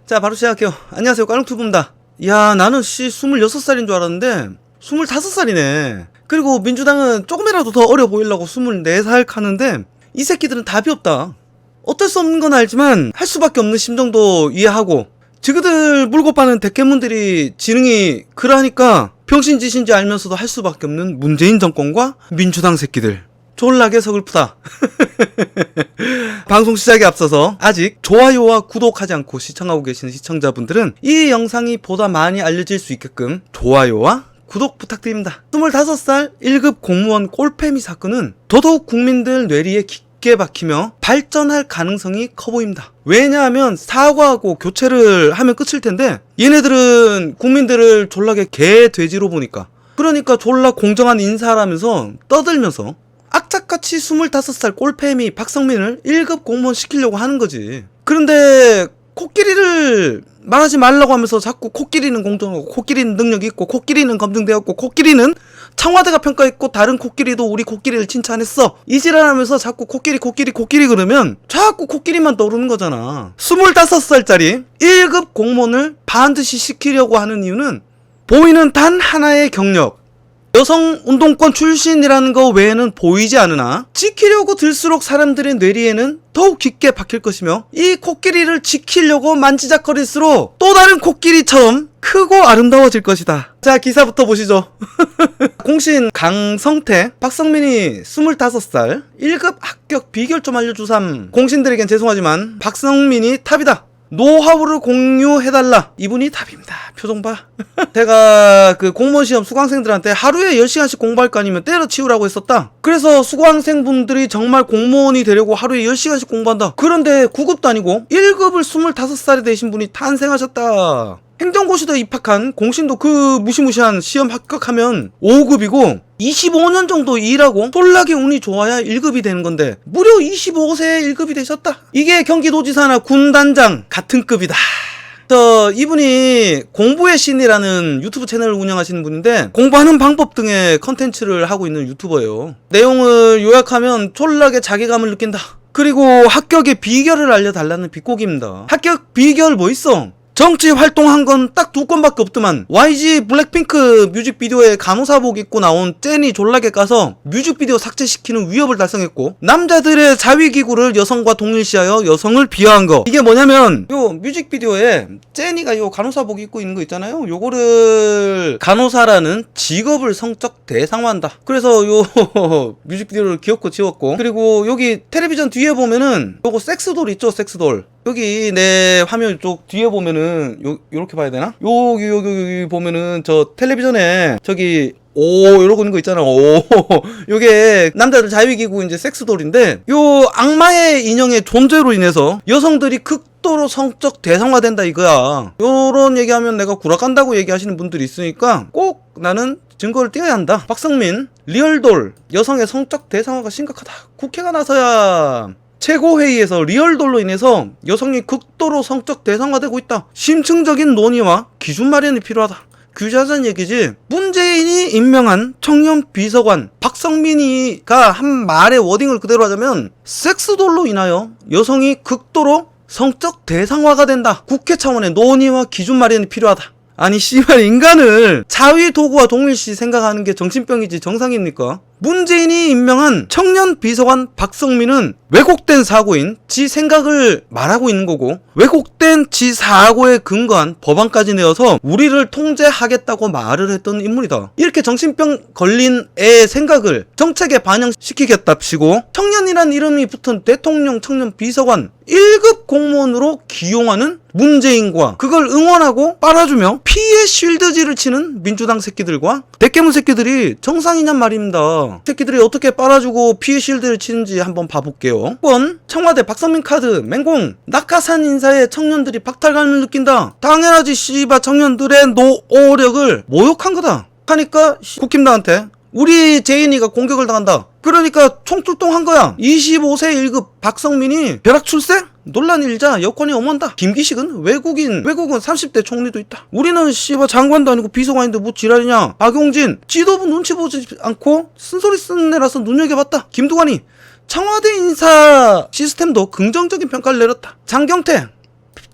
자, 바로 시작할게요. 안녕하세요, 깡투부입니다. 야, 나는 26살인 줄 알았는데 25살이네. 그리고 민주당은 조금이라도 더 어려 보이려고 24살 하는데 이 새끼들은 답이 없다. 어쩔 수 없는 건 알지만 할 수밖에 없는 심정도 이해하고, 지그들 물고 빠는 대깨문들이 지능이 그러하니까 병신짓인지 알면서도 할 수밖에 없는 문재인 정권과 민주당 새끼들. 졸라게 서글프다. 방송 시작에 앞서서 아직 좋아요와 구독하지 않고 시청하고 계시는 시청자분들은 이 영상이 보다 많이 알려질 수 있게끔 좋아요와 구독 부탁드립니다. 25살 1급 공무원 꼴패미 사건은 더더욱 국민들 뇌리에 깊게 박히며 발전할 가능성이 커 보입니다. 왜냐하면 사과하고 교체를 하면 끝일 텐데 얘네들은 국민들을 졸라게 개 돼지로 보니까, 그러니까 졸라 공정한 인사라면서 떠들면서 악착같이 25살 꼴패미 박성민을 1급 공무원 시키려고 하는 거지. 그런데 코끼리를 말하지 말라고 하면서 자꾸 코끼리는 공정하고 코끼리는 능력이 있고 코끼리는 검증되었고 코끼리는 청와대가 평가했고 다른 코끼리도 우리 코끼리를 칭찬했어, 이지랄하면서 자꾸 코끼리 그러면 자꾸 코끼리만 떠오르는 거잖아. 25살짜리 1급 공무원을 반드시 시키려고 하는 이유는 보이는 단 하나의 경력, 여성 운동권 출신이라는 거 외에는 보이지 않으나 지키려고 들수록 사람들의 뇌리에는 더욱 깊게 박힐 것이며, 이 코끼리를 지키려고 만지작거릴수록 또 다른 코끼리처럼 크고 아름다워질 것이다. 자, 기사부터 보시죠. 공신 강성태 박성민이 25살 1급 합격 비결 좀 알려주삼. 공신들에겐 죄송하지만 박성민이 탑이다. 노하우를 공유해달라. 이분이 답입니다. 표정 봐. 제가 그 공무원 시험 수강생들한테 하루에 10시간씩 공부할 거 아니면 때려치우라고 했었다. 그래서 수강생분들이 정말 공무원이 되려고 하루에 10시간씩 공부한다. 그런데 9급도 아니고 1급을 25살이 되신 분이 탄생하셨다. 행정고시도 입학한 공신도 그 무시무시한 시험 합격하면 5급이고 25년 정도 일하고 솔라게 운이 좋아야 1급이 되는 건데 무려 25세에 1급이 되셨다. 이게 경기도지사나 군단장 같은 급이다. 이분이 공부의 신이라는 유튜브 채널을 운영하시는 분인데 공부하는 방법 등의 컨텐츠를 하고 있는 유튜버예요. 내용을 요약하면 졸라게 자괴감을 느낀다. 그리고 합격의 비결을 알려달라는 비꼬기입니다. 합격 비결 뭐 있어? 정치 활동한 건 딱 2건밖에 없더만. YG 블랙핑크 뮤직비디오에 간호사복 입고 나온 젠이 졸라게 까서 뮤직비디오 삭제시키는 위협을 달성했고, 남자들의 자위기구를 여성과 동일시하여 여성을 비하한 거. 이게 뭐냐면 요 뮤직비디오에 젠이가 요 간호사복 입고 있는 거 있잖아요. 요거를 간호사라는 직업을 성적 대상화한다. 그래서 요 뮤직비디오를 귀엽고 지웠고, 그리고 여기 텔레비전 뒤에 보면은 요거 섹스돌 있죠, 섹스돌. 여기 내 화면 쪽 뒤에 보면은 요렇게 봐야 되나? 여기 보면은 저 텔레비전에 저기 요러고 있는 거 있잖아. 요게 남자들 자위기구 이제 섹스돌인데, 요 악마의 인형의 존재로 인해서 여성들이 극도로 성적 대상화된다 이거야. 요런 얘기하면 내가 구락한다고 얘기하시는 분들이 있으니까 꼭 나는 증거를 띄어야 한다. 박성민 리얼돌, 여성의 성적 대상화가 심각하다. 국회가 나서야. 최고회의에서 리얼돌로 인해서 여성이 극도로 성적 대상화되고 있다. 심층적인 논의와 기준 마련이 필요하다. 규제하자는 얘기지. 문재인이 임명한 청년 비서관 박성민이가 한 말의 워딩을 그대로 하자면 섹스돌로 인하여 여성이 극도로 성적 대상화가 된다. 국회 차원의 논의와 기준 마련이 필요하다. 아니 씨발, 인간을 자위 도구와 동일시 생각하는 게 정신병이지 정상입니까? 문재인이 임명한 청년 비서관 박성민은 왜곡된 사고인 지 생각을 말하고 있는 거고, 왜곡된 지 사고에 근거한 법안까지 내어서 우리를 통제하겠다고 말을 했던 인물이다. 이렇게 정신병 걸린 애의 생각을 정책에 반영시키겠답시고 청년이란 이름이 붙은 대통령 청년 비서관 1급 공무원으로 기용하는 문재인과 그걸 응원하고 빨아주며 피해 쉴드질을 치는 민주당 새끼들과 대깨문 새끼들이 정상이냔 말입니다. 새끼들이 어떻게 빨아주고 피해 쉴드를 치는지 한번 봐볼게요. 1번 청와대 박성민 카드 맹공. 낙하산 인사에 청년들이 박탈감을 느낀다. 당연하지. 씨바, 청년들의 노력을 모욕한 거다. 하니까 국힘당한테 우리 제인이가 공격을 당한다. 그러니까 총출동한 거야. 25세 1급 박성민이 벼락 출세? 논란 일자 여권이 엄한다. 김기식은 외국은 30대 총리도 있다. 우리는 씨발 장관도 아니고 비서관인데 뭐 지랄이냐. 박용진 지도부 눈치 보지 않고 쓴소리 쓰는 애라서 눈여겨봤다. 김두관이 청와대 인사 시스템도 긍정적인 평가를 내렸다. 장경태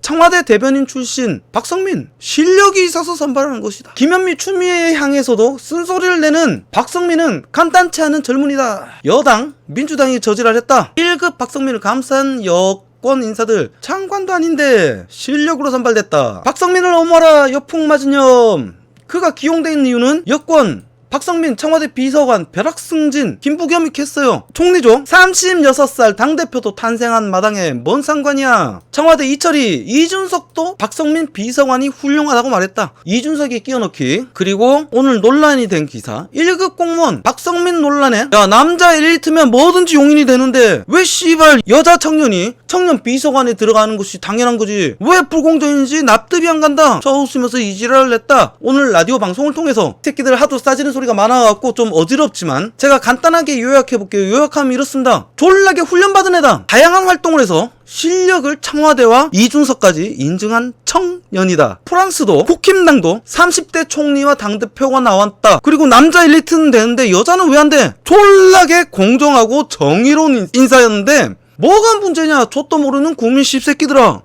청와대 대변인 출신 박성민 실력이 있어서 선발하는 것이다. 김현미 추미애 향해서도 쓴소리를 내는 박성민은 간단치 않은 젊은이다. 여당 민주당이 저지랄 했다. 1급 박성민을 감싼 여권 인사들 장관도 아닌데 실력으로 선발됐다. 박성민을 어머라 여풍 맞은 년. 그가 기용된 이유는 여권 박성민 청와대 비서관 벼락승진 김부겸이 캤어요. 총리죠. 36살 당대표도 탄생한 마당에 뭔 상관이야. 청와대 이철이 이준석도 박성민 비서관이 훌륭하다고 말했다. 이준석이 끼워넣기. 그리고 오늘 논란이 된 기사 1급 공무원 박성민 논란에 야 남자 엘리트면 뭐든지 용인이 되는데 왜 씨발 여자 청년이 청년 비서관에 들어가는 것이 당연한 거지. 왜 불공정인지 납득이 안 간다. 저 웃으면서 이지랄을 냈다. 오늘 라디오 방송을 통해서 새끼들 하도 싸지는 소리가 많아갖고 좀 어지럽지만 제가 간단하게 요약해볼게요. 요약하면 이렇습니다. 졸라게 훈련받은 애다. 다양한 활동을 해서 실력을 청와대와 이준석까지 인증한 청년이다. 프랑스도 국힘당도 30대 총리와 당대표가 나왔다. 그리고 남자 엘리트는 되는데 여자는 왜 안 돼? 졸라게 공정하고 정의로운 인사였는데 뭐가 문제냐? 좆도 모르는 국민 씹새끼들아.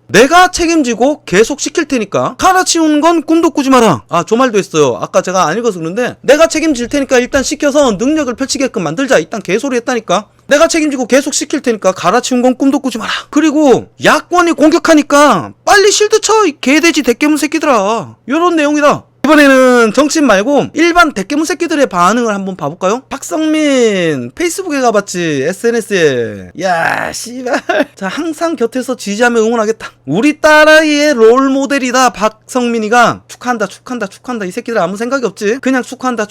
내가 책임지고 계속 시킬 테니까 갈아치우는 건 꿈도 꾸지 마라. 저 말도 했어요. 아까 제가 안 읽어서 그런데 내가 책임질 테니까 일단 시켜서 능력을 펼치게끔 만들자. 일단 개소리 했다니까. 내가 책임지고 계속 시킬 테니까 갈아치운 건 꿈도 꾸지 마라. 그리고 야권이 공격하니까 빨리 실드 쳐. 이 개돼지 대깨문 새끼들아. 요런 내용이다. 이번에는 정치인 말고 일반 대깨문 새끼들의 반응을 한번 봐볼까요? 박성민 페이스북에 가봤지. SNS에 야 씨발 자 항상 곁에서 지지하며 응원하겠다. 우리 딸아이의 롤모델이다. 박성민이가 축하한다 이 새끼들 아무 생각이 없지. 그냥 축하한다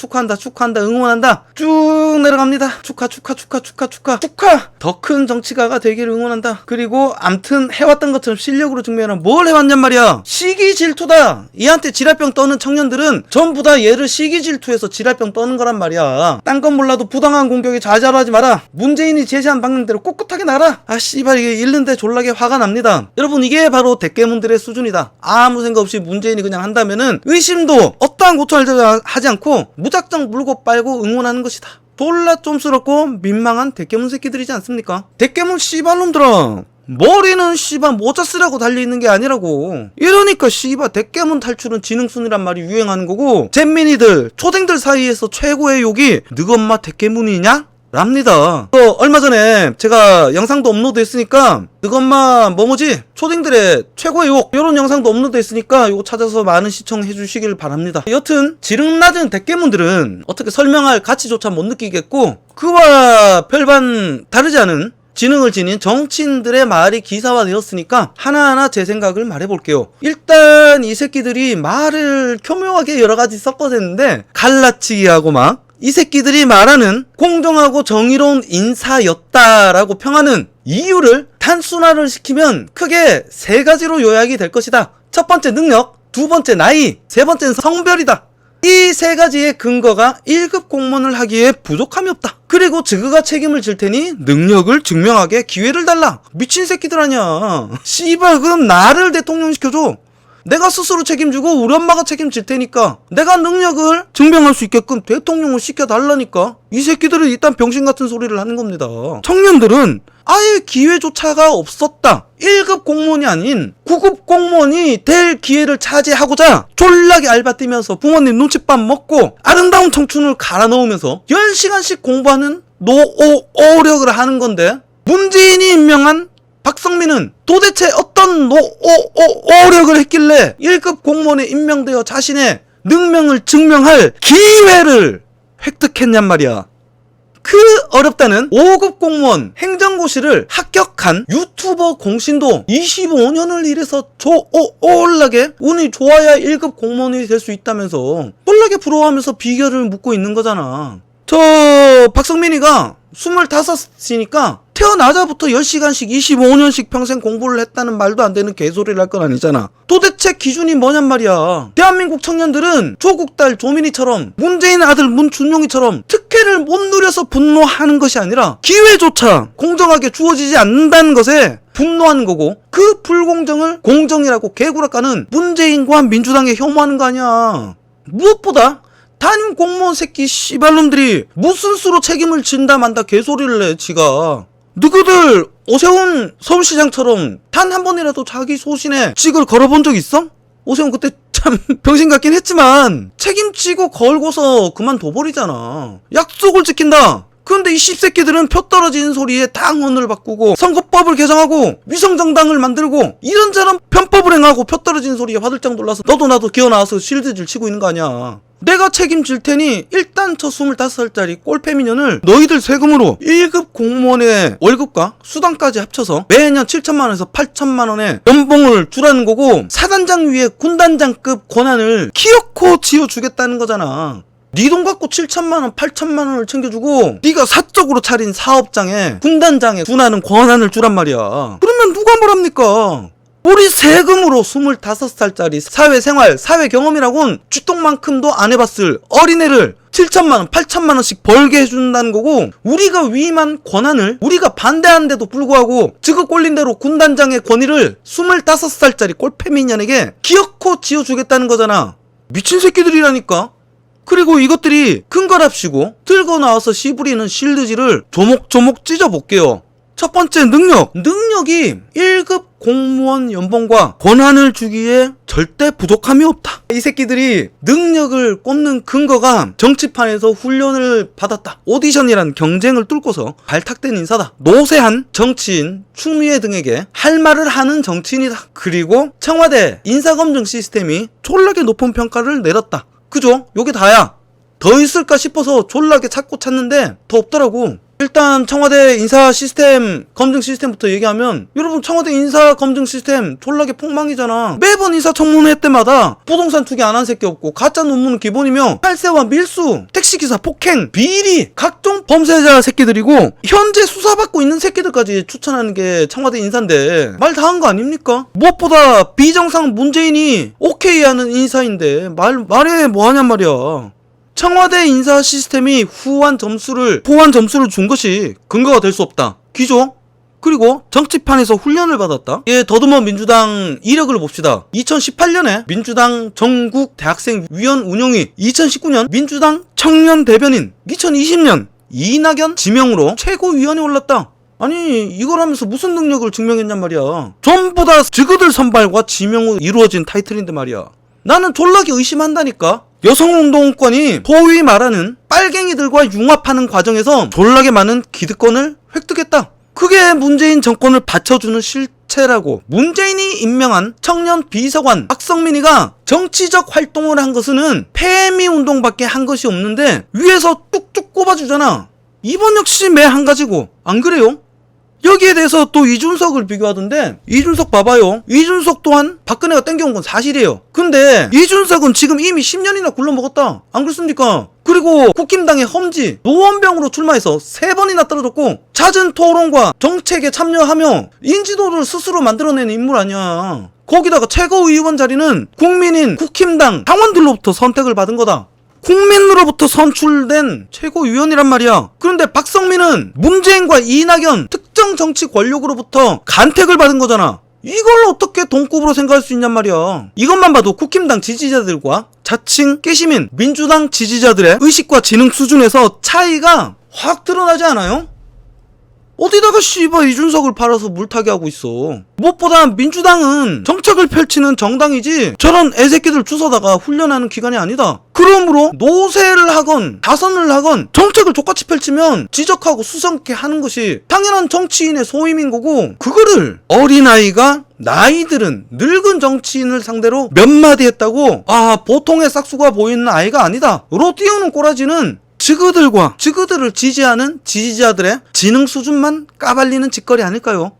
응원한다 쭉 내려갑니다. 축하 더 큰 정치가가 되기를 응원한다. 그리고 암튼 해왔던 것처럼 실력으로 증명하라. 뭘 해왔냔 말이야. 시기 질투다. 얘한테 지랄병 떠는 청년들은 전부 다 얘를 시기 질투해서 지랄병 떠는 거란 말이야. 딴 건 몰라도 부당한 공격에 좌절하지 마라. 문재인이 제시한 방향대로 꿋꿋하게 나라. 씨발 이게 읽는데 졸라게 화가 납니다. 여러분 이게 바로 대깨문들의 수준이다. 아무 생각 없이 문재인이 그냥 한다면은 의심도 어떠한 고찰도 하지 않고 무작정 물고 빨고 응원하는 것이다. 졸라 쫌스럽고 민망한 대깨문 새끼들이지 않습니까? 대깨문 씨발놈들아. 머리는 씨발 모자 쓰라고 달려있는 게 아니라고. 이러니까 씨발 대깨문 탈출은 지능순이란 말이 유행하는 거고 잼민이들 초딩들 사이에서 최고의 욕이 너엄마 대깨문이냐? 랍니다. 또 얼마 전에 제가 영상도 업로드 했으니까 너엄마 뭐뭐지? 초딩들의 최고의 욕 요런 영상도 업로드 했으니까 요거 찾아서 많은 시청해 주시길 바랍니다. 여튼 지능 낮은 대깨문들은 어떻게 설명할 가치조차 못 느끼겠고 그와 별반 다르지 않은 지능을 지닌 정치인들의 말이 기사화되었으니까 하나하나 제 생각을 말해볼게요. 일단 이 새끼들이 말을 교묘하게 여러가지 섞어댔는데 갈라치기하고 막 이 새끼들이 말하는 공정하고 정의로운 인사였다라고 평하는 이유를 단순화를 시키면 크게 세 가지로 요약이 될 것이다. 첫 번째 능력, 두 번째 나이, 세 번째는 성별이다. 이 세 가지의 근거가 1급 공무원을 하기에 부족함이 없다. 그리고 저그가 책임을 질 테니 능력을 증명하게 기회를 달라. 미친 새끼들 아니야. 씨발 그럼 나를 대통령 시켜줘. 내가 스스로 책임지고 우리 엄마가 책임질 테니까 내가 능력을 증명할 수 있게끔 대통령을 시켜달라니까. 이 새끼들은 일단 병신 같은 소리를 하는 겁니다. 청년들은 아예 기회조차가 없었다. 1급 공무원이 아닌 9급 공무원이 될 기회를 차지하고자 졸라게 알바 뛰면서 부모님 눈칫밥 먹고 아름다운 청춘을 갈아 넣으면서 10시간씩 공부하는 노오력을 하는 건데 문재인이 임명한 박성민은 도대체 어떤 노력을 했길래 1급 공무원에 임명되어 자신의 능력을 증명할 기회를 획득했냔 말이야. 그 어렵다는 5급 공무원 행정고시를 합격한 유튜버 공신도 25년을 일해서 졸라게 운이 좋아야 1급 공무원이 될 수 있다면서 졸라게 부러워하면서 비결을 묻고 있는 거잖아. 저 박성민이가 25이니까 태어나자부터 10시간씩 25년씩 평생 공부를 했다는 말도 안 되는 개소리를 할 건 아니잖아. 도대체 기준이 뭐냔 말이야. 대한민국 청년들은 조국 딸 조민희처럼 문재인 아들 문준용이처럼 특혜를 못 누려서 분노하는 것이 아니라 기회조차 공정하게 주어지지 않는다는 것에 분노하는 거고 그 불공정을 공정이라고 개구락가는 문재인과 민주당에 혐오하는 거 아니야. 무엇보다 담임 공무원 새끼 씨발놈들이 무슨 수로 책임을 진다 만다 개소리를 해 지가. 누구들 오세훈 서울시장처럼 단 한 번이라도 자기 소신에 직을 걸어본 적 있어? 오세훈 그때 참 병신 같긴 했지만 책임지고 걸고서 그만둬버리잖아. 약속을 지킨다. 근데 이 씹새끼들은 표 떨어지는 소리에 당원을 바꾸고 선거법을 개정하고 위성정당을 만들고 이런저런 편법을 행하고 표 떨어지는 소리에 화들짝 놀라서 너도 나도 기어나와서 실드질 치고 있는 거 아니야. 내가 책임질 테니 일단 저 25살짜리 꼴패미년을 너희들 세금으로 1급 공무원의 월급과 수당까지 합쳐서 매년 7천만 원에서 8천만 원의 연봉을 주라는 거고 사단장 위에 군단장급 권한을 키워코 지어주겠다는 거잖아. 네 돈 갖고 7천만 원, 8천만 원을 챙겨주고 네가 사적으로 차린 사업장에 군단장에 군하는 권한을 주란 말이야. 그러면 누가 뭐랍니까? 우리 세금으로 25살짜리 사회생활, 사회경험이라곤 쥐똥만큼도 안 해봤을 어린애를 7천만원, 8천만원씩 벌게 해준다는 거고 우리가 위임한 권한을 우리가 반대하는데도 불구하고 지극 꼴린 대로 군단장의 권위를 25살짜리 꼴패미년에게 기어코 지어주겠다는 거잖아. 미친 새끼들이라니까. 그리고 이것들이 큰거랍시고 들고 나와서 씨부리는 실드질을 조목조목 찢어볼게요. 첫 번째 능력이 1급 공무원 연봉과 권한을 주기에 절대 부족함이 없다. 이 새끼들이 능력을 꼽는 근거가 정치판에서 훈련을 받았다. 오디션이란 경쟁을 뚫고서 발탁된 인사다. 노세한 정치인, 추미애 등에게 할 말을 하는 정치인이다. 그리고 청와대 인사검증 시스템이 졸라게 높은 평가를 내렸다. 그죠? 요게 다야. 더 있을까 싶어서 졸라게 찾는데 더 없더라고. 일단 청와대 인사 시스템, 검증 시스템부터 얘기하면 여러분 청와대 인사 검증 시스템 졸라게 폭망이잖아. 매번 인사청문회 때마다 부동산 투기 안 한 새끼 없고 가짜 논문은 기본이며 탈세와 밀수, 택시기사 폭행, 비리, 각종 범죄자 새끼들이고 현재 수사받고 있는 새끼들까지 추천하는 게 청와대 인사인데 말 다 한 거 아닙니까? 무엇보다 비정상 문재인이 오케이 하는 인사인데 말해 뭐하냔 말이야. 청와대 인사 시스템이 후한 점수를 준 것이 근거가 될 수 없다. 기죠? 그리고 정치판에서 훈련을 받았다. 예, 더듬어 민주당 이력을 봅시다. 2018년에 민주당 전국 대학생위원 운영위, 2019년 민주당 청년 대변인, 2020년 이낙연 지명으로 최고위원에 올랐다. 아니 이걸 하면서 무슨 능력을 증명했냔 말이야. 전부 다 지그들 선발과 지명으로 이루어진 타이틀인데 말이야. 나는 졸라게 의심한다니까. 여성운동권이 소위 말하는 빨갱이들과 융합하는 과정에서 졸라게 많은 기득권을 획득했다. 그게 문재인 정권을 받쳐주는 실체라고. 문재인이 임명한 청년 비서관 박성민이가 정치적 활동을 한 것은 폐미운동밖에 한 것이 없는데 위에서 뚝뚝 꼽아주잖아. 이번 역시 매 한 가지고. 안 그래요? 여기에 대해서 또 이준석을 비교하던데 이준석 봐봐요. 이준석 또한 박근혜가 땡겨온 건 사실이에요. 근데 이준석은 지금 이미 10년이나 굴러먹었다. 안 그렇습니까? 그리고 국힘당의 험지 노원병으로 출마해서 3번이나 떨어졌고 잦은 토론과 정책에 참여하며 인지도를 스스로 만들어내는 인물 아니야. 거기다가 최고위원 자리는 국민인 국힘당 당원들로부터 선택을 받은 거다. 국민으로부터 선출된 최고위원이란 말이야. 그런데 박성민은 문재인과 이낙연 특정 정치 권력으로부터 간택을 받은 거잖아. 이걸 어떻게 동급으로 생각할 수 있냔 말이야. 이것만 봐도 국힘당 지지자들과 자칭 깨시민 민주당 지지자들의 의식과 지능 수준에서 차이가 확 드러나지 않아요? 어디다가 씨발 이준석을 팔아서 물타기 하고 있어. 무엇보다 민주당은 정책을 펼치는 정당이지 저런 애새끼들 주워다가 훈련하는 기관이 아니다. 그러므로 노세를 하건 다선을 하건 정책을 족같이 펼치면 지적하고 수성케 하는 것이 당연한 정치인의 소임인 거고 그거를 어린아이가 나이들은 늙은 정치인을 상대로 몇 마디 했다고 보통의 싹수가 보이는 아이가 아니다 로 띄우는 꼬라지는 지그들을 지지하는 지지자들의 지능 수준만 까발리는 짓거리 아닐까요?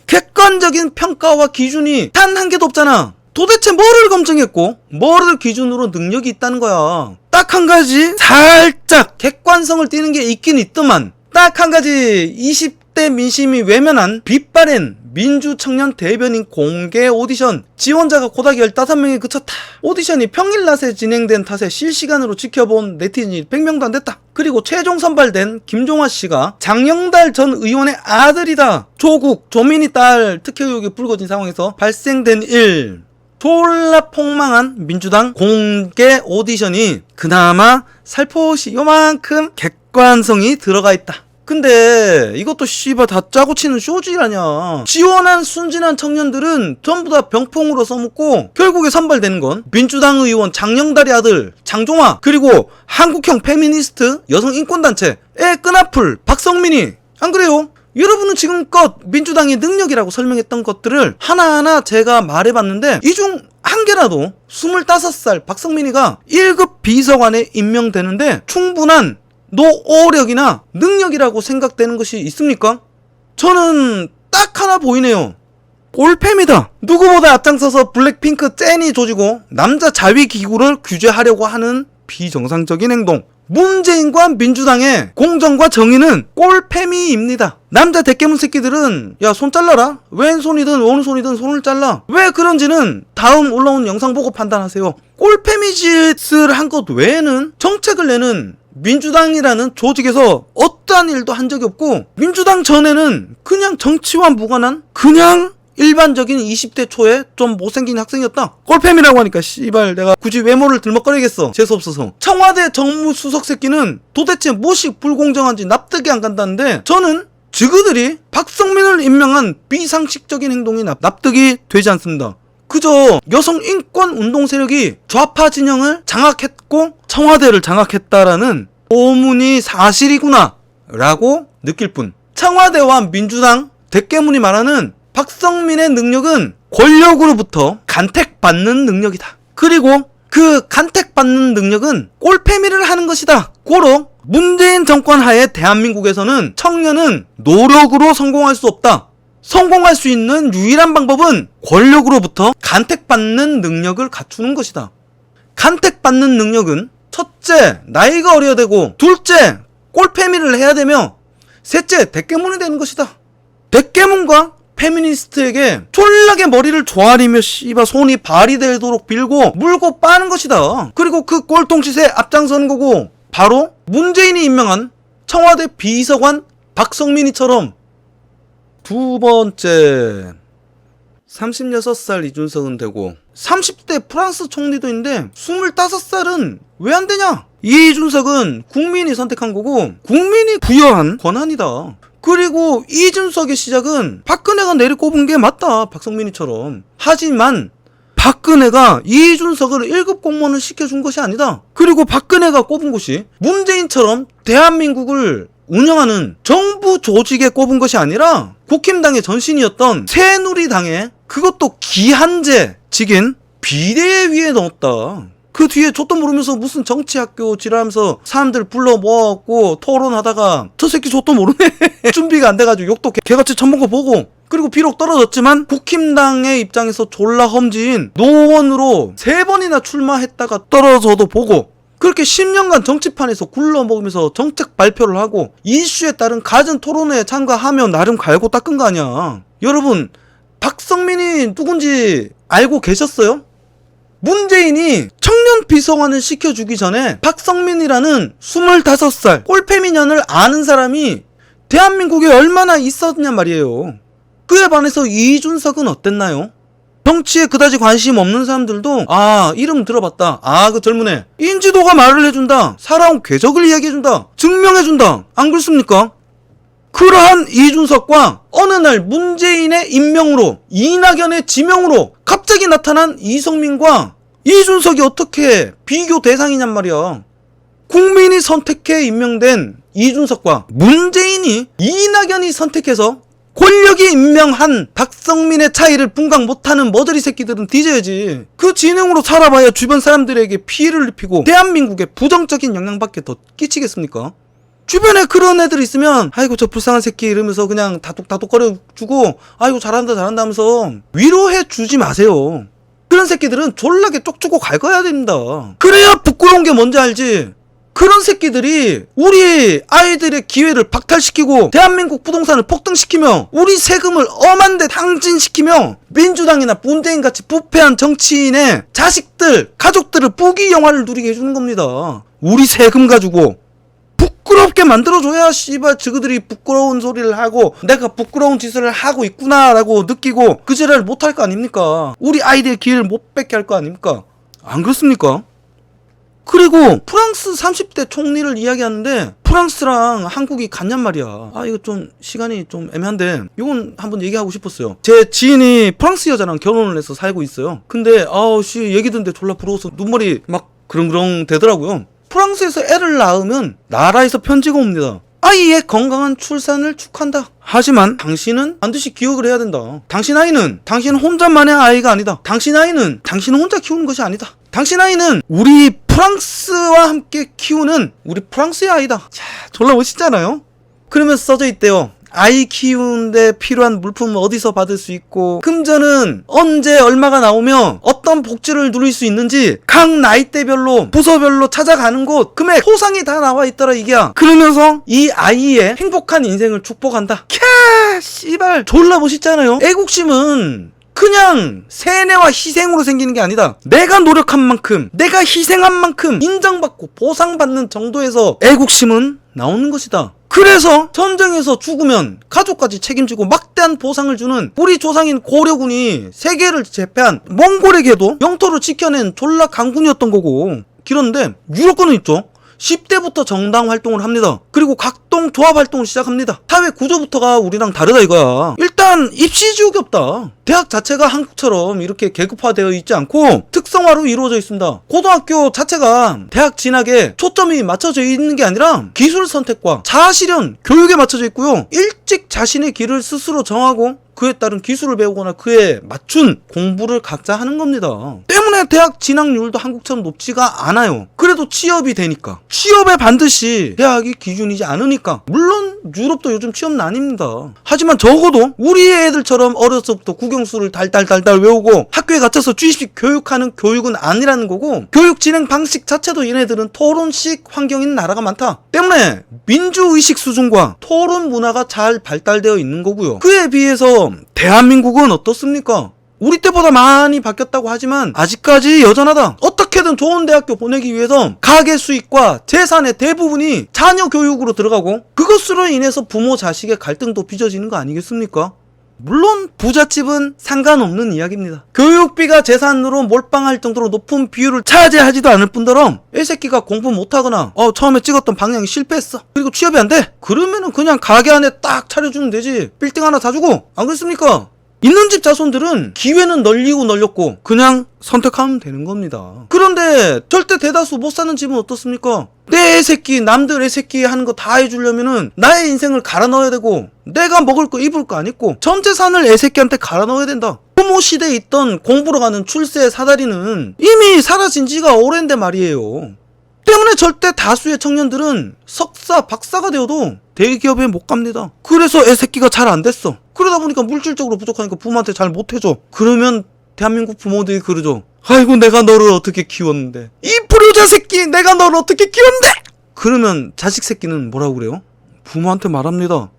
객관적인 평가와 기준이 단 한 개도 없잖아. 도대체 뭐를 검증했고 뭐를 기준으로 능력이 있다는 거야. 딱 한 가지 살짝 객관성을 띠는 게 있긴 있더만 딱 한 가지 20대 민심이 외면한 빛바랜 민주청년 대변인 공개 오디션 지원자가 고작 15명에 그쳤다. 오디션이 평일 낮에 진행된 탓에 실시간으로 지켜본 네티즌이 100명도 안 됐다. 그리고 최종 선발된 김종화 씨가 장영달 전 의원의 아들이다. 조국, 조민희 딸 특혜 의혹이 불거진 상황에서 발생된 일. 졸라 폭망한 민주당 공개 오디션이 그나마 살포시 요만큼 객관성이 들어가 있다. 근데 이것도 씨발 다 짜고 치는 쇼지라냐. 지원한 순진한 청년들은 전부 다 병풍으로 써먹고 결국에 선발되는 건 민주당 의원 장영달의 아들 장종화, 그리고 한국형 페미니스트 여성인권단체의 끈앞을 박성민이. 안 그래요? 여러분은 지금껏 민주당의 능력이라고 설명했던 것들을 하나하나 제가 말해봤는데 이 중 한 개라도 25살 박성민이가 1급 비서관에 임명되는데 충분한 노력이나 능력이라고 생각되는 것이 있습니까? 저는 딱 하나 보이네요. 올팸이다. 누구보다 앞장서서 블랙핑크 젠이 조지고 남자 자위 기구를 규제하려고 하는 비정상적인 행동. 문재인과 민주당의 공정과 정의는 꼴팸이입니다. 남자 대깨문 새끼들은 야 손 잘라라. 왼손이든 오른손이든 손을 잘라. 왜 그런지는 다음 올라온 영상 보고 판단하세요. 꼴팸이 짓을 한 것 외에는 정책을 내는 민주당이라는 조직에서 어떠한 일도 한 적이 없고, 민주당 전에는 그냥 정치와 무관한 그냥 일반적인 20대 초에 좀 못생긴 학생이었다. 꼴팸이라고 하니까 씨발 내가 굳이 외모를 들먹거리겠어. 재수없어서. 청와대 정무수석 새끼는 도대체 무엇이 불공정한지 납득이 안 간다는데 저는 지그들이 박성민을 임명한 비상식적인 행동이 납득이 되지 않습니다. 그저 여성 인권 운동 세력이 좌파 진영을 장악했고 청와대를 장악했다라는 소문이 사실이구나 라고 느낄 뿐. 청와대와 민주당 대깨문이 말하는 박성민의 능력은 권력으로부터 간택받는 능력이다. 그리고 그 간택받는 능력은 꼴패미를 하는 것이다. 고로 문재인 정권 하에 대한민국에서는 청년은 노력으로 성공할 수 없다. 성공할 수 있는 유일한 방법은 권력으로부터 간택받는 능력을 갖추는 것이다. 간택받는 능력은 첫째, 나이가 어려야 되고, 둘째, 꼴패미를 해야 되며, 셋째, 대깨문이 되는 것이다. 대깨문과 페미니스트에게 쫄라게 머리를 조아리며 씨발 손이 발이 되도록 빌고 물고 빠는 것이다. 그리고 그 꼴통짓에 앞장서는 거고, 바로 문재인이 임명한 청와대 비서관 박성민이처럼. 두 번째, 36살 이준석은 되고 30대 프랑스 총리도 있는데 25살은 왜 안 되냐? 이준석은 국민이 선택한 거고 국민이 부여한 권한이다. 그리고 이준석의 시작은 박근혜가 내리 꼽은 게 맞다. 박성민이처럼. 하지만 박근혜가 이준석을 1급 공무원을 시켜준 것이 아니다. 그리고 박근혜가 꼽은 곳이 문재인처럼 대한민국을 운영하는 정부 조직에 꼽은 것이 아니라 국힘당의 전신이었던 새누리당의, 그것도 기한제직인 비대위에 넣었다. 그 뒤에 족도 모르면서 무슨 정치학교 지랄하면서 사람들 불러 모아갖고 토론하다가 저 새끼 족도 모르네. 준비가 안 돼가지고 욕도 개같이 처먹은 거 보고, 그리고 비록 떨어졌지만 국힘당의 입장에서 졸라 험지인 노원으로 3번이나 출마했다가 떨어져도 보고, 그렇게 10년간 정치판에서 굴러먹으면서 정책 발표를 하고 이슈에 따른 갖은 토론회에 참가하며 나름 갈고 닦은 거 아니야. 여러분, 박성민이 누군지 알고 계셨어요? 문재인이 청년 비서관을 시켜주기 전에 박성민이라는 25살 꼴패미년을 아는 사람이 대한민국에 얼마나 있었냐 말이에요. 그에 반해서 이준석은 어땠나요? 정치에 그다지 관심 없는 사람들도 이름 들어봤다. 그 젊은 애. 인지도가 말을 해준다. 살아온 궤적을 이야기해준다. 증명해준다. 안 그렇습니까? 그러한 이준석과 어느 날 문재인의 임명으로, 이낙연의 지명으로 갑자기 나타난 이성민과 이준석이 어떻게 비교 대상이냔 말이야. 국민이 선택해 임명된 이준석과 문재인이, 이낙연이 선택해서 권력이 임명한 박성민의 차이를 분각 못하는 머저리 새끼들은 뒤져야지. 그 진행으로 살아봐야 주변 사람들에게 피해를 입히고 대한민국에 부정적인 영향밖에 더 끼치겠습니까? 주변에 그런 애들 있으면 아이고 저 불쌍한 새끼 이러면서 그냥 다독거려주고 아이고 잘한다 하면서 위로해 주지 마세요. 그런 새끼들은 졸라게 쪽주고 갈거야 된다. 그래야 부끄러운 게 뭔지 알지. 그런 새끼들이 우리 아이들의 기회를 박탈시키고 대한민국 부동산을 폭등시키며 우리 세금을 엄한데 탕진시키며 민주당이나 문재인같이 부패한 정치인의 자식들, 가족들을 부귀 영화를 누리게 해주는 겁니다. 우리 세금 가지고 부끄럽게 만들어줘야 씨발 저그들이 부끄러운 소리를 하고 내가 부끄러운 짓을 하고 있구나라고 느끼고 그 지랄을 못할 거 아닙니까? 우리 아이들의 기회를 못 뺏게 할 거 아닙니까? 안 그렇습니까? 그리고 프랑스 30대 총리를 이야기하는데 프랑스랑 한국이 같냔 말이야. 이거 좀 시간이 좀 애매한데 이건 한번 얘기하고 싶었어요. 제 지인이 프랑스 여자랑 결혼을 해서 살고 있어요. 근데 얘기 듣는데 졸라 부러워서 눈물이 막 그렁그렁 되더라고요. 프랑스에서 애를 낳으면 나라에서 편지가 옵니다. 아이의 건강한 출산을 축한다. 하지만 당신은 반드시 기억을 해야 된다. 당신 아이는 당신 혼자만의 아이가 아니다. 당신 아이는 당신은 혼자 키우는 것이 아니다. 당신 아이는 우리 프랑스와 함께 키우는 우리 프랑스의 아이다. 자, 졸라 멋있잖아요. 그러면서 써져 있대요. 아이 키우는데 필요한 물품은 어디서 받을 수 있고, 금전은 언제 얼마가 나오며 어떤 복지를 누릴 수 있는지 각 나이대별로 부서별로 찾아가는 곳 금액 소상이 다 나와 있더라 이게야. 그러면서 이 아이의 행복한 인생을 축복한다. 캬 씨발 졸라 멋있잖아요. 애국심은 그냥 세뇌와 희생으로 생기는 게 아니다. 내가 노력한 만큼, 내가 희생한 만큼 인정받고 보상받는 정도에서 애국심은 나오는 것이다. 그래서 전쟁에서 죽으면 가족까지 책임지고 막대한 보상을 주는 우리 조상인 고려군이 세계를 제패한 몽골에게도 영토를 지켜낸 졸라 강군이었던 거고, 그런데 유럽군은 있죠. 10대부터 정당 활동을 합니다. 그리고 각동 조합 활동을 시작합니다. 사회 구조부터가 우리랑 다르다 이거야. 일단 입시 지옥이 없다. 대학 자체가 한국처럼 이렇게 계급화되어 있지 않고 특성화로 이루어져 있습니다. 고등학교 자체가 대학 진학에 초점이 맞춰져 있는 게 아니라 기술 선택과 자아실현, 교육에 맞춰져 있고요. 일찍 자신의 길을 스스로 정하고 그에 따른 기술을 배우거나 그에 맞춘 공부를 각자 하는 겁니다. 때문에 대학 진학률도 한국처럼 높지가 않아요. 그래도 취업이 되니까. 취업에 반드시 대학이 기준이지 않으니까. 물론 유럽도 요즘 취업난입니다. 하지만 적어도 우리 애들처럼 어려서부터 국영수를 달달달달 외우고 학교에 갇혀서 주입식 교육하는 교육은 아니라는 거고, 교육 진행 방식 자체도 얘네들은 토론식 환경인 나라가 많다. 때문에 민주의식 수준과 토론 문화가 잘 발달되어 있는 거고요. 그에 비해서 대한민국은 어떻습니까? 우리 때보다 많이 바뀌었다고 하지만 아직까지 여전하다. 어떻게든 좋은 대학교 보내기 위해서 가계 수익과 재산의 대부분이 자녀 교육으로 들어가고, 그것으로 인해서 부모 자식의 갈등도 빚어지는 거 아니겠습니까? 물론 부잣집은 상관없는 이야기입니다. 교육비가 재산으로 몰빵할 정도로 높은 비율을 차지하지도 않을 뿐더러 애새끼가 공부 못하거나 처음에 찍었던 방향이 실패했어. 그리고 취업이 안 돼. 그러면은 그냥 가게 안에 딱 차려주면 되지. 빌딩 하나 사주고. 안 그렇습니까? 있는 집 자손들은 기회는 널리고 널렸고 그냥 선택하면 되는 겁니다. 그런데 절대 대다수 못 사는 집은 어떻습니까? 내 애새끼, 남들 애새끼 하는 거 다 해주려면은 나의 인생을 갈아 넣어야 되고, 내가 먹을 거 입을 거 안 입고 전 재산을 애새끼한테 갈아 넣어야 된다. 부모 시대에 있던 공부로 가는 출세 사다리는 이미 사라진 지가 오랜데 말이에요. 때문에 절대 다수의 청년들은 석사, 박사가 되어도 대기업에 못 갑니다. 그래서 애새끼가 잘 안 됐어. 그러다 보니까 물질적으로 부족하니까 부모한테 잘 못해줘. 그러면 대한민국 부모들이 그러죠. 아이고 내가 너를 어떻게 키웠는데, 이 불효자 새끼 내가 너를 어떻게 키웠는데. 그러면 자식 새끼는 뭐라고 그래요? 부모한테 말합니다.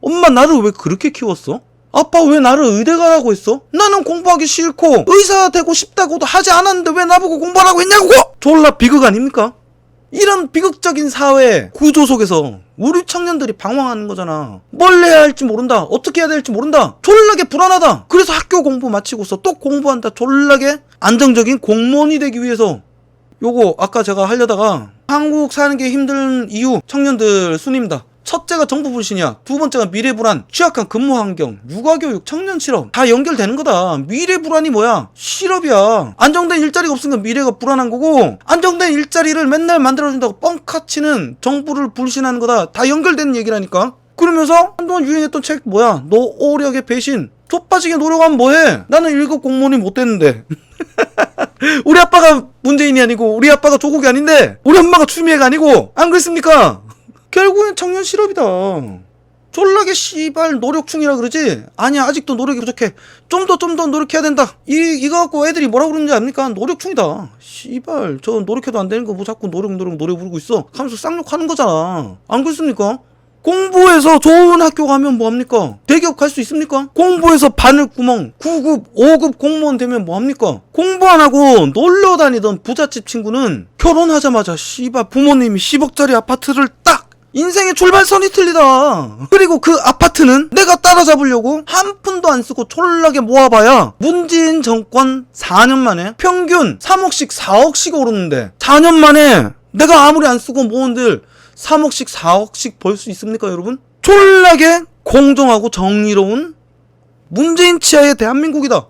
엄마 나를 왜 그렇게 키웠어? 아빠 왜 나를 의대 가라고 했어? 나는 공부하기 싫고 의사 되고 싶다고도 하지 않았는데 왜 나보고 공부하라고 했냐고! 졸라 비극 아닙니까? 이런 비극적인 사회 구조 속에서 우리 청년들이 방황하는 거잖아. 뭘 해야 할지 모른다. 어떻게 해야 될지 모른다. 졸라게 불안하다. 그래서 학교 공부 마치고서 또 공부한다. 졸라게 안정적인 공무원이 되기 위해서. 요거 아까 제가 하려다가 한국 사는 게 힘든 이유 청년들 순입니다. 첫째가 정부 불신이야. 두 번째가 미래 불안, 취약한 근무 환경, 육아교육, 청년 실업 다 연결되는 거다. 미래 불안이 뭐야? 실업이야. 안정된 일자리가 없으니까 미래가 불안한 거고, 안정된 일자리를 맨날 만들어준다고 뻥카치는 정부를 불신하는 거다. 다 연결되는 얘기라니까. 그러면서 한동안 유행했던 책 뭐야? 노력의 배신. 좆빠지게 노력하면 뭐해? 나는 1급 공무원이 못 됐는데. 우리 아빠가 문재인이 아니고 우리 아빠가 조국이 아닌데 우리 엄마가 추미애가 아니고, 안 그랬습니까? 결국엔 청년 실업이다. 졸라게 씨발 노력충이라 그러지? 아니야, 아직도 노력이 부족해. 좀 더 노력해야 된다. 이거 갖고 애들이 뭐라 그러는지 압니까? 노력충이다. 씨발 저 노력해도 안 되는 거 뭐 자꾸 노력 부르고 있어 하면서 쌍욕하는 거잖아. 안 그렇습니까? 공부해서 좋은 학교 가면 뭐합니까? 대기업 갈 수 있습니까? 공부해서 바늘구멍 9급 5급 공무원 되면 뭐합니까? 공부 안 하고 놀러 다니던 부잣집 친구는 결혼하자마자 씨발 부모님이 10억짜리 아파트를 딱! 인생의 출발선이 틀리다. 그리고 그 아파트는 내가 따라잡으려고 한 푼도 안 쓰고 촐라게 모아봐야 문재인 정권 4년 만에 평균 3억씩 4억씩 오르는데, 4년 만에 내가 아무리 안 쓰고 모은들 3억씩 4억씩 벌 수 있습니까 여러분? 졸라게 공정하고 정의로운 문재인 치하의 대한민국이다.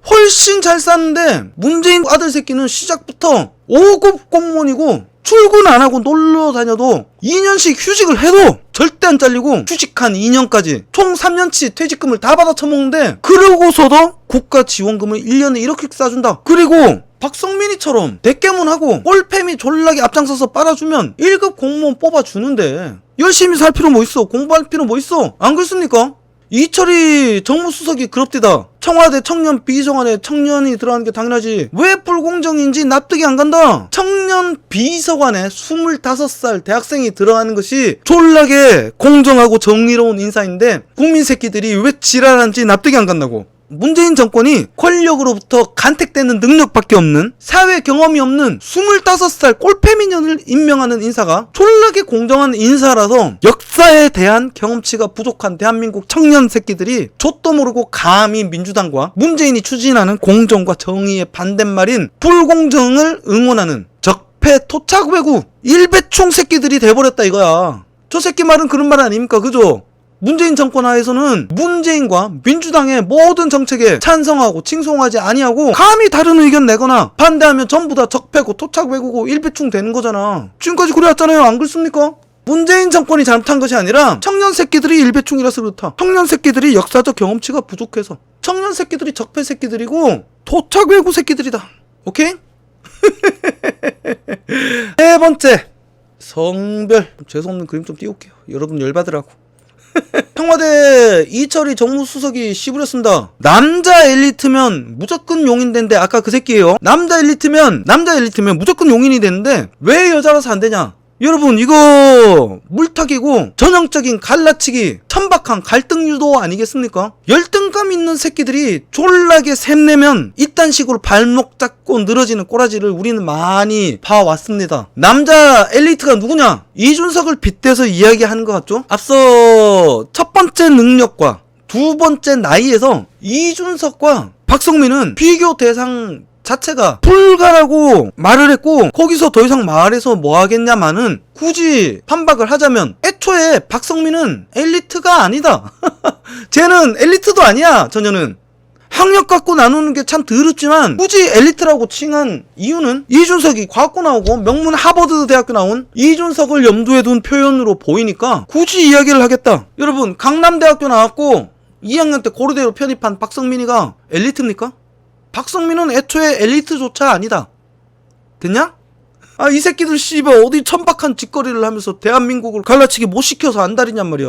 훨씬 잘 사는데 문재인 아들 새끼는 시작부터 5급 공무원이고 출근 안 하고 놀러 다녀도 2년씩 휴직을 해도 절대 안 잘리고 휴직한 2년까지 총 3년치 퇴직금을 다 받아 처먹는데 그러고서도 국가 지원금을 1년에 이렇게 싸준다. 그리고 박성민이처럼 대깨문하고 꼴패미 졸라게 앞장서서 빨아주면 1급 공무원 뽑아주는데 열심히 살 필요 뭐 있어? 공부할 필요 뭐 있어? 안 그렇습니까? 이철이 정무수석이 그럽디다. 청와대 청년 비서관에 청년이 들어가는 게 당연하지. 왜 불공정인지 납득이 안 간다. 청년 비서관에 25살 대학생이 들어가는 것이 졸라게 공정하고 정의로운 인사인데 국민 새끼들이 왜 지랄한지 납득이 안 간다고. 문재인 정권이 권력으로부터 간택되는 능력밖에 없는 사회 경험이 없는 25살 꼴패미년을 임명하는 인사가 졸라게 공정한 인사라서 역사에 대한 경험치가 부족한 대한민국 청년 새끼들이 좆도 모르고 감히 민주당과 문재인이 추진하는 공정과 정의의 반대말인 불공정을 응원하는 적폐 토착외구 일배충 새끼들이 돼버렸다 이거야. 저 새끼 말은 그런 말 아닙니까? 그죠? 문재인 정권 하에서는 문재인과 민주당의 모든 정책에 찬성하고 칭송하지 아니하고 감히 다른 의견 내거나 반대하면 전부 다 적폐고 토착외구고 일배충 되는 거잖아. 지금까지 그래왔잖아요. 안 그렇습니까? 문재인 정권이 잘못한 것이 아니라 청년 새끼들이 일배충이라서 그렇다. 청년 새끼들이 역사적 경험치가 부족해서 청년 새끼들이 적폐 새끼들이고 토착외구 새끼들이다. 오케이? 네 번째, 성별. 죄송없는 그림 좀 띄울게요. 여러분 열받으라고. 청와대 이철이 정무수석이 씨부렸습니다. 남자 엘리트면 무조건 용인 된대. 아까 그 새끼예요. 남자 엘리트면 무조건 용인이 되는데 왜 여자라서 안 되냐? 여러분 이거 물타기고 전형적인 갈라치기 천박한 갈등 유도 아니겠습니까? 열등감 있는 새끼들이 졸라게 샘내면 이딴 식으로 발목 잡고 늘어지는 꼬라지를 우리는 많이 봐왔습니다. 남자 엘리트가 누구냐? 이준석을 빗대서 이야기하는 것 같죠? 앞서 첫 번째 능력과 두 번째 나이에서 이준석과 박성민은 비교 대상 자체가 불가라고 말을 했고 거기서 더 이상 말해서 뭐 하겠냐마는 굳이 판박을 하자면 애초에 박성민은 엘리트가 아니다. 쟤는 엘리트도 아니야. 전혀는 학력 갖고 나누는 게 참 더럽지만 굳이 엘리트라고 칭한 이유는 이준석이 과학고 나오고 명문 하버드 대학교 나온 이준석을 염두에 둔 표현으로 보이니까 굳이 이야기를 하겠다. 여러분 강남대학교 나왔고 2학년 때 고려대로 편입한 박성민이가 엘리트입니까? 박성민은 애초에 엘리트조차 아니다. 됐냐? 아, 이 새끼들 씨발 어디 천박한 짓거리를 하면서 대한민국을 갈라치기 못 시켜서 안달이냔 말이야.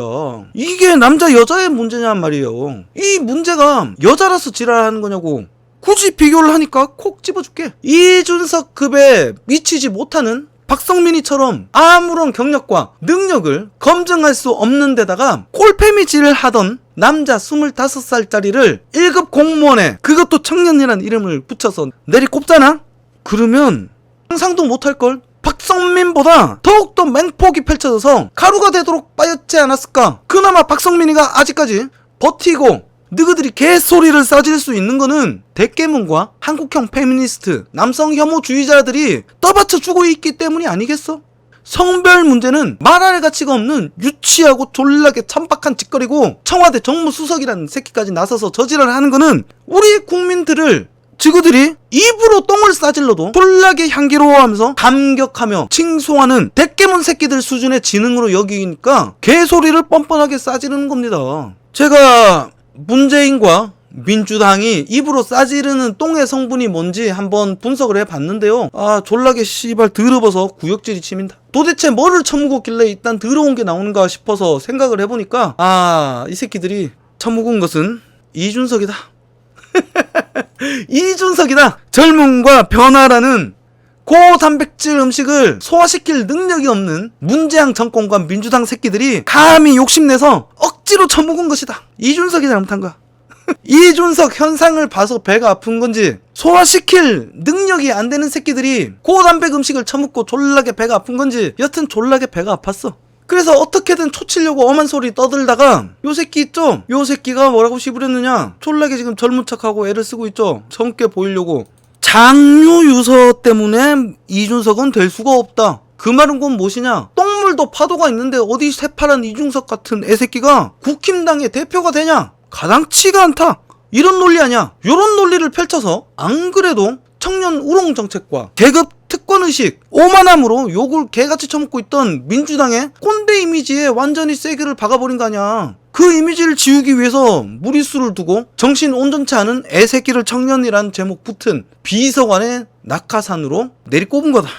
이게 남자 여자의 문제냔 말이에요. 이 문제가 여자라서 지랄하는 거냐고. 굳이 비교를 하니까 콕 집어줄게. 이준석급에 미치지 못하는 박성민이처럼 아무런 경력과 능력을 검증할 수 없는 데다가 꼴패미질을 하던 남자 25살짜리를 1급 공무원에 그것도 청년이란 이름을 붙여서 내리꼽잖아? 그러면 상상도 못할걸? 박성민보다 더욱더 맹폭이 펼쳐져서 가루가 되도록 빠였지 않았을까? 그나마 박성민이가 아직까지 버티고 너희들이 개소리를 싸질 수 있는 거는 대깨문과 한국형 페미니스트 남성 혐오주의자들이 떠받쳐주고 있기 때문이 아니겠어? 성별 문제는 말할 가치가 없는 유치하고 졸라게 천박한 짓거리고 청와대 정무수석이라는 새끼까지 나서서 저지랄을 하는 거는 우리 국민들을 지구들이 입으로 똥을 싸질러도 졸라게 향기로워하면서 감격하며 칭송하는 대깨문 새끼들 수준의 지능으로 여기니까 개소리를 뻔뻔하게 싸지르는 겁니다. 제가 문재인과 민주당이 입으로 싸지르는 똥의 성분이 뭔지 한번 분석을 해봤는데요. 아 졸라게 씨발 더러워서 구역질이 치민다. 도대체 뭐를 처먹었길래 일단 더러운 게 나오는가 싶어서 생각을 해보니까 아 이 새끼들이 처먹은 것은 이준석이다. 이준석이다. 젊음과 변화라는 고단백질 음식을 소화시킬 능력이 없는 문재양 정권과 민주당 새끼들이 감히 욕심내서 억지로 처먹은 것이다. 이준석이 잘못한 거야. 이준석 현상을 봐서 배가 아픈 건지 소화시킬 능력이 안 되는 새끼들이 고단백 음식을 처먹고 졸라게 배가 아픈 건지 여튼 졸라게 배가 아팠어. 그래서 어떻게든 초치려고 엄한 소리 떠들다가 요 새끼 있죠? 요 새끼가 뭐라고 씨부렸느냐? 졸라게 지금 젊은 척하고 애를 쓰고 있죠? 젊게 보이려고. 장류 유서 때문에 이준석은 될 수가 없다. 그 말은 곧 무엇이냐? 똥물 오늘도 파도가 있는데 어디 새파란 이중석 같은 애새끼가 국힘당의 대표가 되냐? 가당치가 않다. 이런 논리 아냐? 이런 논리를 펼쳐서 안 그래도 청년 우롱 정책과 계급 특권의식, 오만함으로 욕을 개같이 처먹고 있던 민주당의 꼰대 이미지에 완전히 세게를 박아버린 거 아냐. 그 이미지를 지우기 위해서 무리수를 두고 정신 온전치 않은 애새끼를 청년이란 제목 붙은 비서관의 낙하산으로 내리꼽은 거다.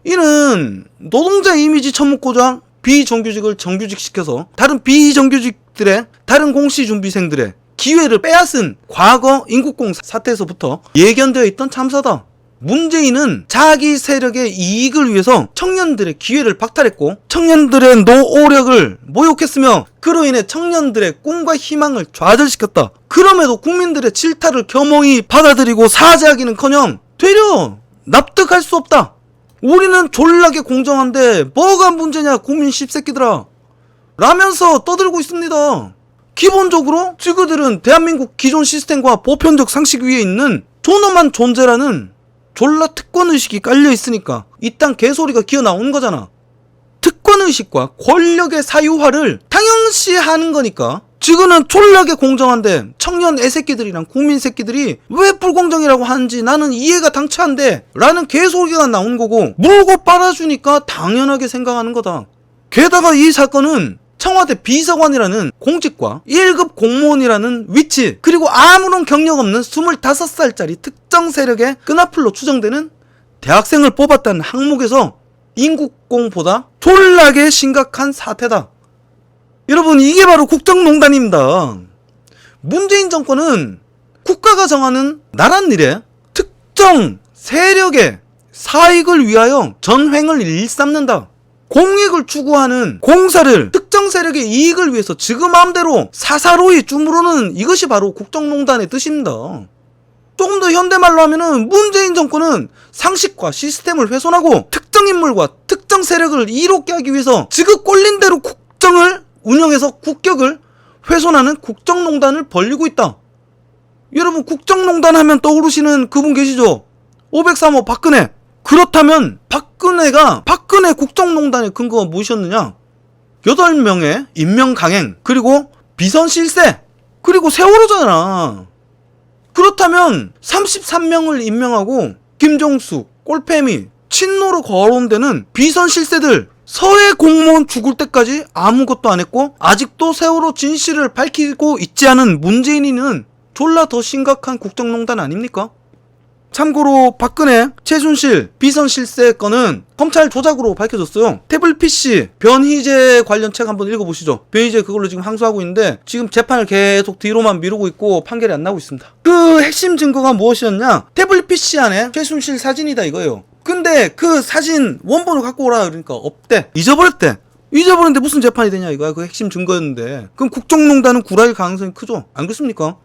이는 노동자 이미지 처먹고자 비정규직을 정규직 시켜서 다른 비정규직들의, 다른 공시준비생들의 기회를 빼앗은 과거 인국공 사태에서부터 예견되어 있던 참사다. 문재인은 자기 세력의 이익을 위해서 청년들의 기회를 박탈했고 청년들의 노오력을 모욕했으며 그로 인해 청년들의 꿈과 희망을 좌절시켰다. 그럼에도 국민들의 질타를 겸허히 받아들이고 사죄하기는커녕 되려 납득할 수 없다. 우리는 졸라게 공정한데 뭐가 문제냐 국민 씹새끼들아 라면서 떠들고 있습니다. 기본적으로 지그들은 대한민국 기존 시스템과 보편적 상식 위에 있는 존엄한 존재라는 졸라 특권의식이 깔려있으니까 이딴 개소리가 기어나오는 거잖아. 특권의식과 권력의 사유화를 당연시하는 거니까 지금은 졸라게 공정한데 청년 애새끼들이랑 국민 새끼들이 왜 불공정이라고 하는지 나는 이해가 당치 안 돼 라는 개소리가 나오는 거고 물고 빨아주니까 당연하게 생각하는 거다. 게다가 이 사건은 청와대 비서관이라는 공직과 1급 공무원이라는 위치 그리고 아무런 경력 없는 25살짜리 특정 세력의 끈앞으로 추정되는 대학생을 뽑았다는 항목에서 인국공보다 졸라게 심각한 사태다. 여러분 이게 바로 국정농단입니다. 문재인 정권은 국가가 정하는 나란 일에 특정 세력의 사익을 위하여 전횡을 일삼는다. 공익을 추구하는 공사를 특정 세력의 이익을 위해서 지금 마음대로 사사로이 주무르는 이것이 바로 국정농단의 뜻입니다. 조금 더 현대말로 하면은 문재인 정권은 상식과 시스템을 훼손하고 특정 인물과 특정 세력을 이롭게 하기 위해서 지극 꼴린 대로 국정을 운영해서 국격을 훼손하는 국정농단을 벌이고 있다. 여러분 국정농단 하면 떠오르시는 그분 계시죠? 503호 박근혜. 그렇다면 박근혜 국정농단의 근거가 무엇이었느냐? 8명의 임명강행 그리고 비선실세 그리고 세월호잖아. 그렇다면 33명을 임명하고 김종수, 꼴패미, 친노로 거론되는 비선실세들 서해 공무원 죽을 때까지 아무것도 안 했고 아직도 세월호 진실을 밝히고 있지 않은 문재인이는 졸라 더 심각한 국정농단 아닙니까? 참고로 박근혜, 최순실, 비선실세 건은 검찰 조작으로 밝혀졌어요. 태블릿 PC, 변희재 관련 책 한번 읽어보시죠. 변희재 그걸로 지금 항소하고 있는데 지금 재판을 계속 뒤로만 미루고 있고 판결이 안 나오고 있습니다. 그 핵심 증거가 무엇이었냐? 태블릿 PC 안에 최순실 사진이다 이거예요. 근데 그 사진 원본을 갖고 오라 그러니까 없대. 잊어버렸대. 잊어버렸는데 무슨 재판이 되냐 이거야. 그 핵심 증거였는데. 그럼 국정농단은 구라일 가능성이 크죠? 안 그렇습니까?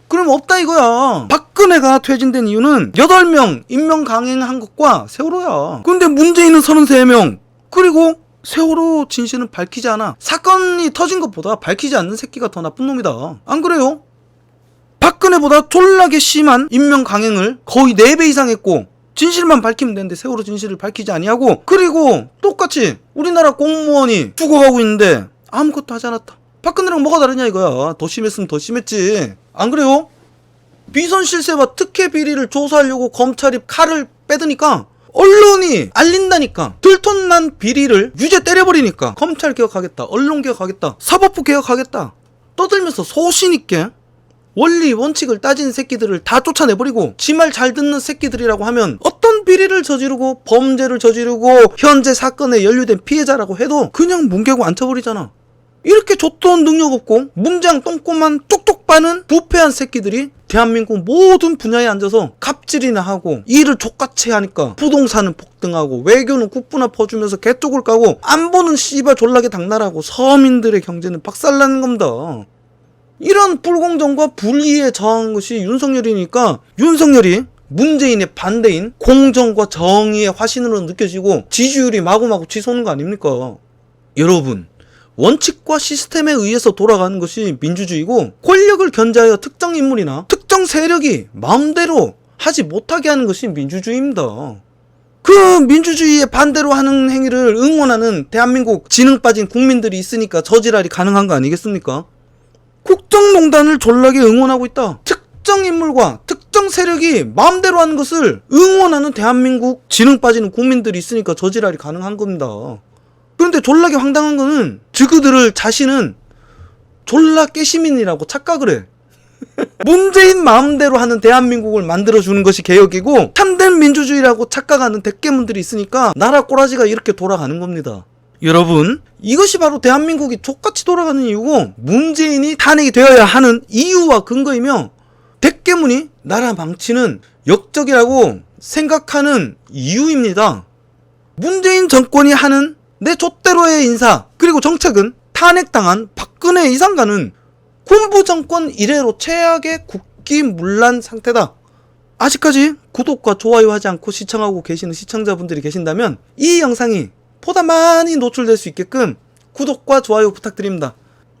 그럼 없다 이거야. 박근혜가 퇴진된 이유는 8명 임명 강행한 것과 세월호야. 근데 문재인은 33명. 그리고 세월호 진실은 밝히지 않아. 사건이 터진 것보다 밝히지 않는 새끼가 더 나쁜 놈이다. 안 그래요? 박근혜보다 졸라게 심한 임명 강행을 거의 4배 이상 했고 진실만 밝히면 되는데 세월호 진실을 밝히지 아니하고 그리고 똑같이 우리나라 공무원이 죽어가고 있는데 아무것도 하지 않았다. 박근혜랑 뭐가 다르냐 이거야. 더 심했으면 더 심했지. 안 그래요? 비선실세와 특혜 비리를 조사하려고 검찰이 칼을 빼드니까 언론이 알린다니까. 들통난 비리를 유죄 때려버리니까 검찰 개혁하겠다, 언론 개혁하겠다, 사법부 개혁하겠다 떠들면서 소신있게 원리 원칙을 따진 새끼들을 다 쫓아내버리고 지 말 잘 듣는 새끼들이라고 하면 어떤 비리를 저지르고 범죄를 저지르고 현재 사건에 연루된 피해자라고 해도 그냥 뭉개고 앉혀버리잖아. 이렇게 좆돈 능력 없고 문장 똥꼬만 쪽쪽 빠는 부패한 새끼들이 대한민국 모든 분야에 앉아서 갑질이나 하고 일을 족같이 하니까 부동산은 폭등하고 외교는 국부나 퍼주면서 개쪽을 까고 안보는 씨발 졸라게 당나라하고 서민들의 경제는 박살나는 겁니다. 이런 불공정과 불이에 저항한 것이 윤석열이니까 윤석열이 문재인의 반대인 공정과 정의의 화신으로 느껴지고 지지율이 마구마구 치솟는 거 아닙니까? 여러분, 원칙과 시스템에 의해서 돌아가는 것이 민주주의고 권력을 견제하여 특정 인물이나 특정 세력이 마음대로 하지 못하게 하는 것이 민주주의입니다. 그 민주주의에 반대로 하는 행위를 응원하는 대한민국 지능 빠진 국민들이 있으니까 저지랄이 가능한 거 아니겠습니까? 국정농단을 졸라게 응원하고 있다. 특정 인물과 특정 세력이 마음대로 하는 것을 응원하는 대한민국 지능 빠지는 국민들이 있으니까 저지랄이 가능한 겁니다. 그런데 졸라게 황당한 거는 그들을 자신은 졸라 깨시민이라고 착각을 해. 문재인 마음대로 하는 대한민국을 만들어주는 것이 개혁이고 참된 민주주의라고 착각하는 대깨문들이 있으니까 나라 꼬라지가 이렇게 돌아가는 겁니다. 여러분, 이것이 바로 대한민국이 족같이 돌아가는 이유고 문재인이 탄핵이 되어야 하는 이유와 근거이며 대깨문이 나라 망치는 역적이라고 생각하는 이유입니다. 문재인 정권이 하는 내 좆대로의 인사 그리고 정책은 탄핵당한 박근혜 이상가는 군부 정권 이래로 최악의 국기문란 상태다. 아직까지 구독과 좋아요 하지 않고 시청하고 계시는 시청자분들이 계신다면 이 영상이 보다 많이 노출될 수 있게끔 구독과 좋아요 부탁드립니다.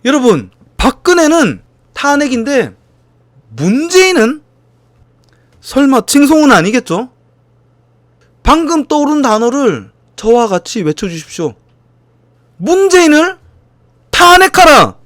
여러분, 박근혜는 탄핵인데 문재인은 설마 칭송은 아니겠죠? 방금 떠오른 단어를 저와 같이 외쳐주십시오. 문재인을 탄핵하라!